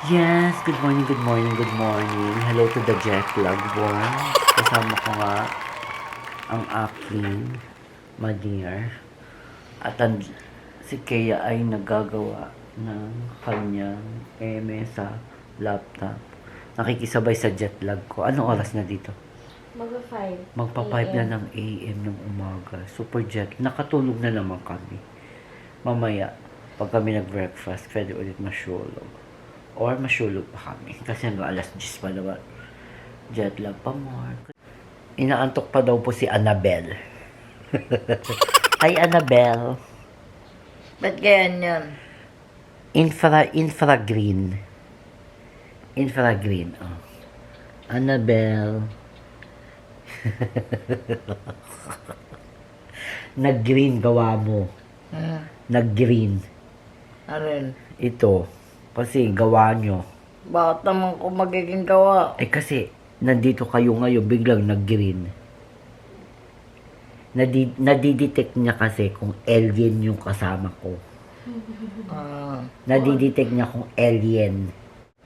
Yes, good morning, good morning, good morning. Hello to the jet lag one. Kasama ko nga ang aking ma-dear. At si Kea ay nagagawa ng kanyang eme sa laptop. Nakikisabay sa jet lag ko. Anong oras na dito? Magpa-5. Magpa-5 na ng AM ng umaga. Super jet. Nakatulog na naman kami. Mamaya, pag kami nag-breakfast, pwede ulit masyulog. Or masyulog pa kami. Kasi hanggang alas 10 pa naman. Jet lag pa more. Inaantok pa daw po si Annabelle. Hi, Annabelle. Ba't ganyan yan? Infragreen. Infragreen. Oh. Annabelle. Nag-green gawa mo. Nag-green. Arin. Ito. Kasi gawa nyo. Bakit naman ko magiging gawa? Eh kasi, nandito kayo ngayon, biglang nag-green. Nadidetect niya kasi kung alien yung kasama ko. Nadidetect niya kung alien.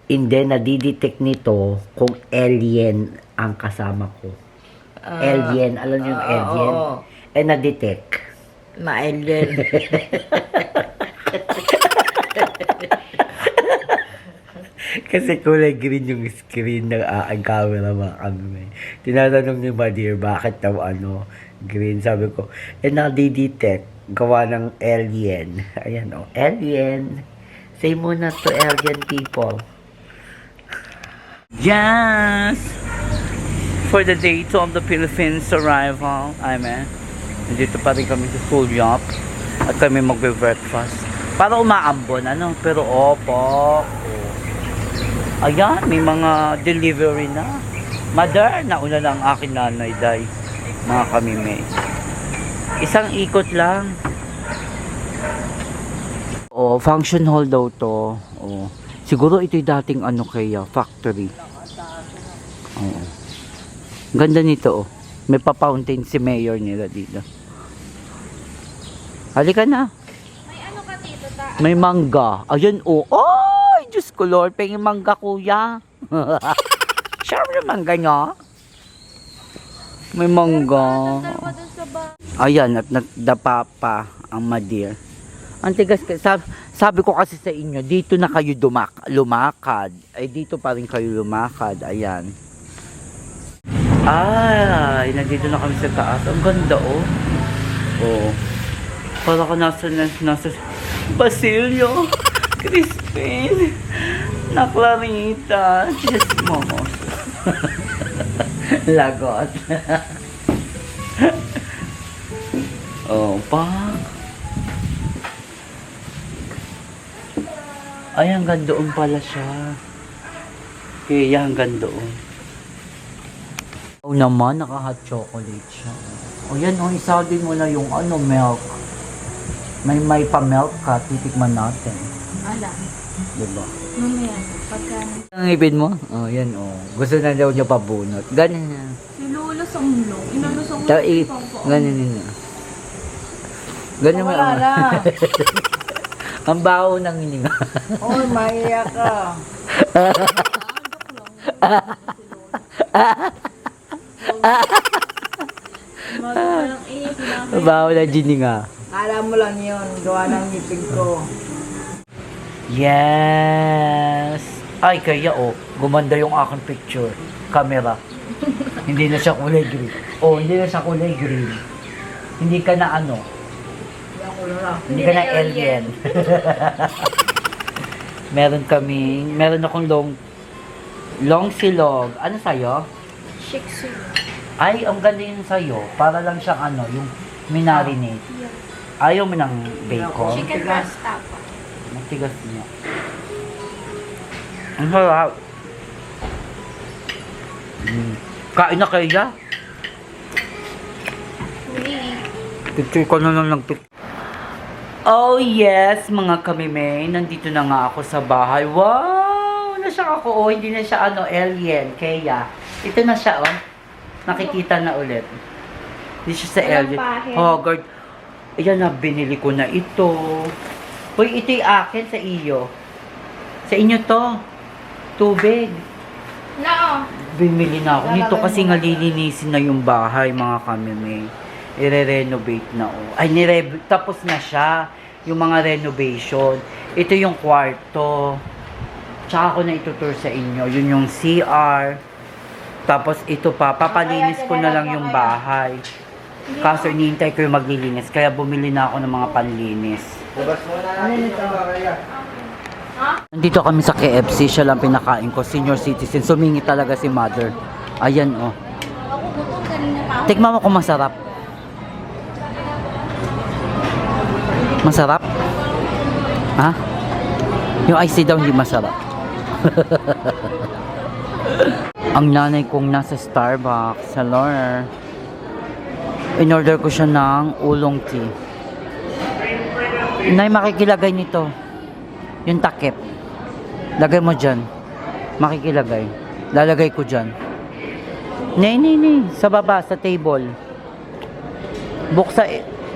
Hindi, nadidetect nito kung alien ang kasama ko. Alien, alam niyo yung alien? Oo. Eh, nadetect. Ma-alien. Kasi kulay green yung screen ng aking camera mga kami. Tinatanong ni Madir, bakit daw green? Sabi ko, nadidetect. Gawa ng alien. Ayan alien. Say muna to alien people. Yes! For the day 2 of the Philippines arrival, nandito pa rin kami sa school shop at kami magbe-breakfast. Para umaambon, pero opo. Ayan, may mga delivery na. Mother, nauna lang akin nanay, day. Mga kami may. Isang ikot lang. Function hall daw to. Siguro ito'y dating kaya, factory. Ganda nito, May pa-fountain si mayor nila dito. Halika na. May ano ka dito, ta? May mangga. Ayun, Ay, Diyos ko, Lord. Pengin mangga, kuya. Sure na mangga niya. May mangga. Ayan, at nadapa pa ang Madir. Ang tigas, sabi ko kasi sa inyo, dito na kayo lumakad. Ay, dito pa rin kayo lumakad. Ayan. Ay, nandito na kami sa taas. Ang ganda, Para ka nasa Basilio, Crispin, na Clarita, Chismos. Lagot. Ay, hanggang doon pala siya. Kaya hanggang doon. Naman, naka-hot chocolate siya. Yan, isagin mo na yung milk. May pa-milk ka, titikman natin. Ala. Diba? Mamaya, pagka... Ang ipin mo? Yan, Gusto na daw niya pabunot. Ganun na. Nilulusong mo. Inalusong mo. Ganun na. Ganun mo. Wala. Ang baho ng hininga. Maiyak ka. Magandang iyak na. Baho ng hininga. Kala mo lang yun. Gawa ng ngipin ko. Yes! Ay, kaya gumanda yung aking picture. Camera. Hindi na siya kulay green. Hindi na siya kulay green. Hindi ka na Hindi ka na alien. Meron akong long silog. Ano sa'yo? Shih Tzu. Ay, ang ganda yun sa'yo. Para lang siyang yung minarinate. Ayaw mo ng bacon? Chicken breast tapa. Matigas niya. Ang harap. Kain na kaya? Picture ko na lang nagpicture. Oh yes, mga kamimay. Nandito na nga ako sa bahay. Wow! Nasyak ako. Hindi na siya alien. Kaya, ito na siya Nakikita na ulit. Hindi siya sa alien. Hoggard. Ayan na, binili ko na ito. Uy, ito'y akin sa iyo. Sa inyo to. Tubig. No. Bumili na ako. Nito kasi nga lilinisin na yung bahay, mga kamime. I-renovate na Ay, tapos na siya. Yung mga renovation. Ito yung kwarto. Tsaka ko na itutur sa inyo. Yun yung CR. Tapos ito pa, papalinis ko na lang yung bahay. Kaso iniintay ko yung maglilinis. Kaya bumili na ako ng mga panlinis. Ano nito? Nandito kami sa KFC. Siya lang pinakain ko. Senior citizen. Sumingi talaga si mother. Ayan, oh. Ako gutom kanina pa ako. Tikman mo kung masarap. Masarap? Ha? Yung icy daw hindi masarap. Ang nanay kong nasa Starbucks. Hello. In-order ko siya ng ulong tea. Nay, makikilagay nito. Yung takip. Lagay mo dyan. Makikilagay. Lalagay ko dyan. Nay. Sa baba, sa table. Buksa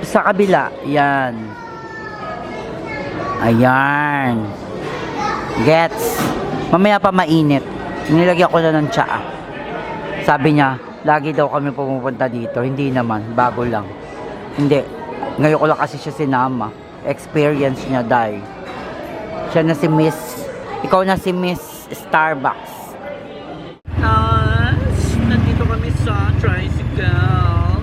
sa kabila. Yan. Ayan. Gets. Mamaya pa mainit. Nilagyan ko na ng tsaa. Sabi niya, lagi daw kami pumupunta dito. Hindi naman. Bago lang. Hindi. Ngayon ko lang kasi siya sinama. Experience niya, dahil. Siya na si Miss. Ikaw na si Miss Starbucks. Nandito kami sa tricycle.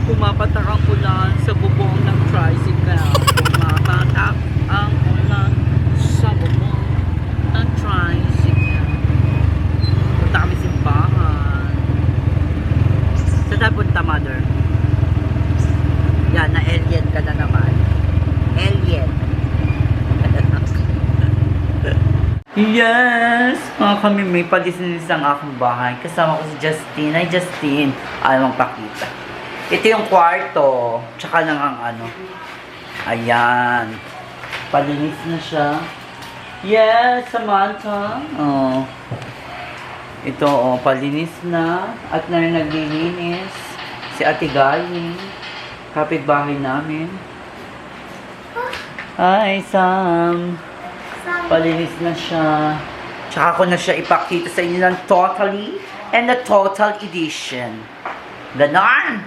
Pumapatak ang ulan sa bubong ng tricycle. Pumapatak ang ulan sa bubong ng tricycle. Punta kami simbahan. Saan tayo punta, mother? Yan, na-alien ka na naman. Alien. Yes! Mga kami, may palinis ang aking bahay. Kasama ko si Justine. Ay, Justine. Ayaw mong pakita. Ito yung kwarto. Tsaka lang ang ano. Ayan. Palinis na siya. Yes, Samantha. Oh. Ito, oh, palinis na. At na rin naglilinis. Si Ate Galing. Kapitbahay namin. Hi, Sam. Palinis na siya. Tsaka ko na siya ipakita sa inyo ng totally and the total edition. Ganon!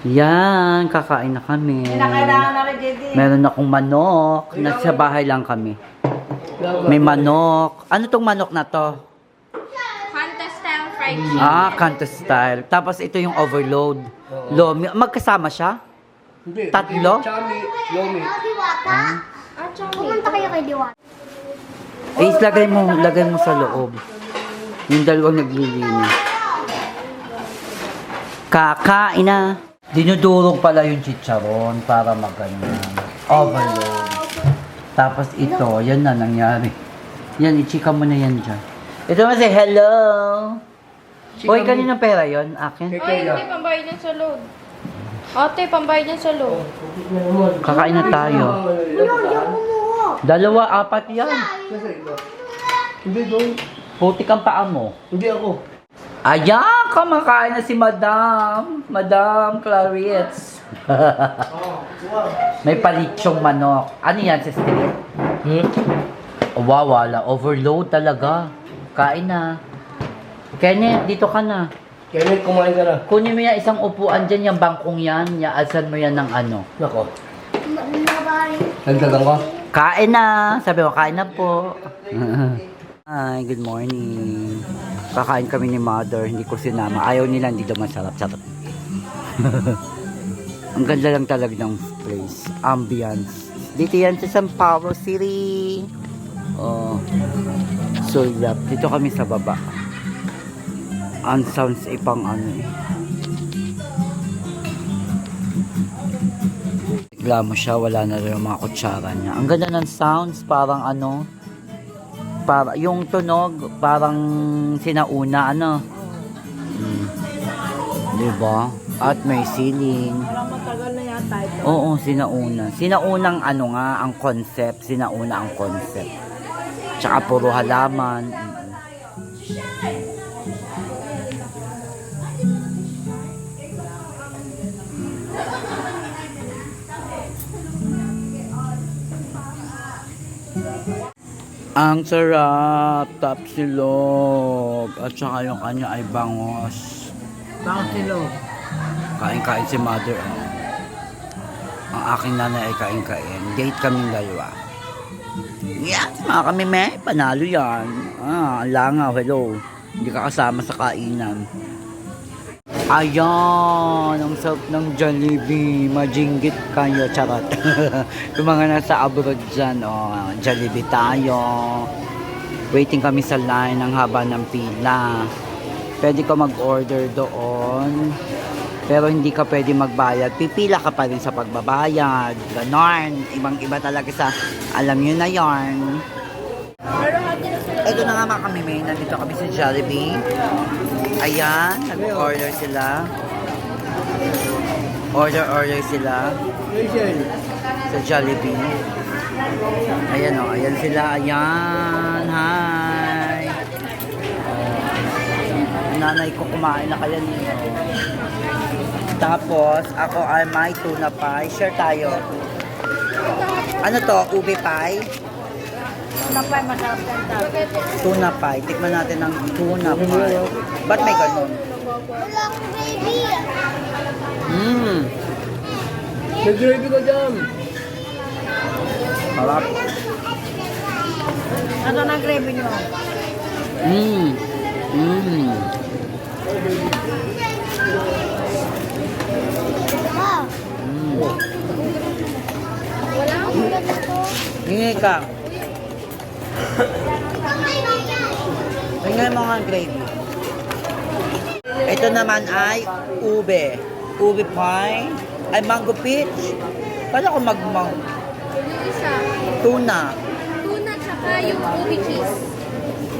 Yan, kakain na kami. Kailangan na rin, JD. Meron akong manok. Nasa bahay lang kami. May manok. Ano tong manok na to? Fanta style fried chicken. Kanto style. Tapos ito yung overload. Lomi. Magkasama siya? Hindi. Tatlo? Chami, Lomi. Pumunta kayo kay Diwata. Lagay mo sa loob. Yung dalawang naglilinis. Kakain na. Dinudurog pala yung chicharon para magganyan. Overload. Tapos ito, yan na nangyari. Yan, ichika mo na yan dyan. Ito kasi, hello! Hoy, kanina pera yon akin? Ay, hindi, pambayad yan sa load. Ate, pambayad yan sa load. Kakain na tayo. Dalawa, apat yan. Hindi doon. Putik ang paa mo. Hindi ako. Ayan, kumakain na si Madam. Madam Clarice. May palitsong manok. Ano yan, sister? Wow, wala. Overload talaga. Kain na. Kenneth, dito ka na. Kenneth, kumain ka na. Kunin mo yan isang upuan dyan, yung bangkong yan. Yaasan mo yan ng ano. Nako. Nagdagang ka? Kain na. Sabi ko, kain na po. Hi, good morning. Kakain kami ni mother. Hindi ko sinama. Ayaw nila, hindi daw masarap. Sarap. Ang ganda lang talaga ng place. Ambience. Dito yan sa San Pablo City. Oh. Sulyap. Dito kami sa baba. Ang sounds ipang ano eh. Bigla mo siya, wala na rin yung mga kutsara niya. Ang ganda ng sounds, parang ano, para, yung tunog, parang sinauna, ano. Diba? At may ceiling. Parang matagal na yata ito. Oo, sinauna. Sinaunang ano nga, ang concept. Sinauna ang concept. Tsaka puro halaman. Ang sarap, tapsilog, at saka yung kanya ay bangos. Bakit Kain-kain si mother. Ang aking nanay ay kain-kain. Date kaming dalawa. Yes, mga kami may, panalo yan. Ang langaw, hello. Hindi ka kasama sa kainan. Ayan, ang sarap ng Jollibee. Majinggit kayo, charot. Yung mga nasa abroad dyan, Jollibee tayo. Waiting kami sa line, ang haba ng pila. Pwede ka mag-order doon. Pero hindi ka pwede magbayad. Pipila ka pa rin sa pagbabayad. Ganon. Ibang-iba talaga sa, alam nyo na yarn. Ito na nga mga kami, may. Nandito kami sa Jollibee. Ayan, nag-order sila. Order sila sa Jollibee. Ayan o, ayan sila. Ayan, hi. Nanay ko kumain na kaya niyo. Tapos, ako ay may tuna pie. Share tayo. Ano to? Ube pie? Tuna pie, masarap yan tayo. Tuna pie. Tikman natin ang tuna pie. Ba't may ganun? Wala akong baby. May gravy ka dyan. Harap. Ano na gravy nyo? Wala akong ganito. Hingi ka. Tingnan mo nga ang gravy. Ito naman ay ube. Ube pie. Ay mango peach. Paano ko Yung isa, tuna? tuna tsaka yung ube cheese.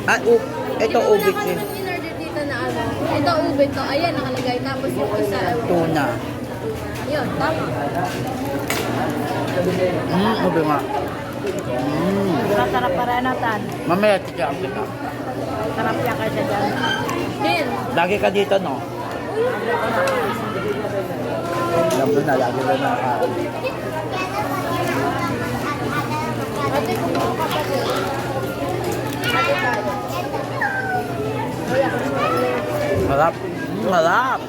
Ah, ito ube cheese. Yung in-order dito na ano. Ito ube to. Ayan, nakalagay. Tapos yung isa, Tuna. yun, tama. Ube nga. Masarap para natan. Mamaya titiyak kita. Sarap yan kasi dyan. Din. Lagi ka dito, no? Alam mo na, lagi ka nakakain. Ate, kumuha ka pa din. Ate tayo. Harap. Harap.